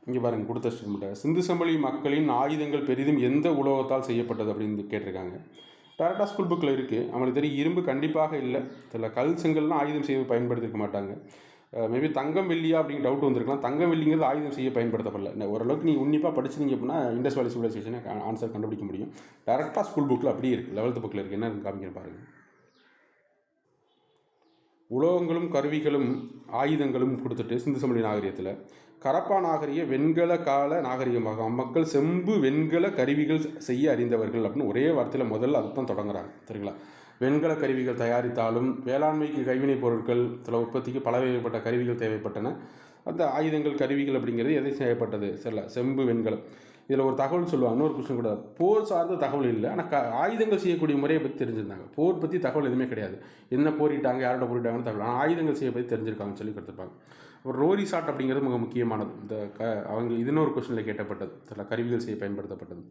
இங்கே பாருங்கள் கொடுத்த ஸ்டேட்மெண்ட்டை, சிந்து சமவெளி மக்களின் ஆயுதங்கள் பெரிதும் எந்த உலோகத்தால் செய்யப்பட்டது அப்படின்னு கேட்டிருக்காங்க. டேரெக்டாக ஸ்கூல் புக்கில் இருக்குது. அவங்களுக்கு தெரியும் இரும்பு கண்டிப்பாக இல்லை. இதில் கல் செங்கல்லாம் ஆயுதம் செய்ய பயன்படுத்திருக்க மாட்டாங்க. மேபி தங்கம் வெள்ளியா அப்படிங்கிற டவுட் வந்திருக்கலாம். தங்கம் வெள்ளிங்கிறது ஆயுதம் செய்ய பயன்படுத்தப்படல. ஓரளவுக்கு நீங்கள் உன்னிப்பாக படிச்சிங்க அப்படின்னா இண்டஸ் வேலி சிவிலைசேஷனை ஆன்சர் கண்டுபிடிக்க முடியும். டேரெக்டாக ஸ்கூல் புக்கில் அப்படியே இருக்குது. 11th புக்கில் இருக்குது. என்ன காமிக்கிறேன் பாருங்கள். உலோகங்களும் கருவிகளும் ஆயுதங்களும் கொடுத்துட்டு சிந்து சமவெளி நாகரிகத்தில் கரப்பா நாகரிக வெண்கல கால நாகரிகமாக அம்மக்கள் செம்பு வெண்கல கருவிகள் செய்ய அறிந்தவர்கள் அப்படின்னு ஒரே வார்த்தையில் முதல்ல அதுதான் தொடங்குறாங்க. சரிங்களா? வெண்கல கருவிகள் தயாரித்தாலும் வேளாண்மைக்கு கைவினைப் பொருட்கள் சில உற்பத்திக்கு பலவகைப்பட்ட கருவிகள் தேவைப்பட்டன. அந்த ஆயுதங்கள் கருவிகள் அப்படிங்கிறது எதை செய்யப்பட்டது? சரில செம்பு வெண்கலம். இதில் ஒரு தகவல் சொல்லுவாங்க. இன்னொரு கொஸ்டின் கூட, போர் சார்ந்த தகவல் இல்லை, ஆனால் ஆயுதங்கள் செய்யக்கூடிய முறையை பற்றி தெரிஞ்சிருந்தாங்க. போர் பற்றி தகவல் எதுவுமே கிடையாது. என்ன போரிட்டாங்க, யாரோட போரிட்டாங்கன்னு தகவல், ஆனால் ஆயுதங்கள் செய்ய பற்றி தெரிஞ்சிருக்காங்கன்னு சொல்லி கொடுத்துருப்பாங்க. ஒரு ரோரி ஷாட் அப்படிங்கிறது மிக முக்கியமானது. இந்த அவங்க இன்னொரு கொஸ்டினில் கேட்டப்பட்டது. சில கருவிகள் செய்ய பயன்படுத்தப்பட்டது.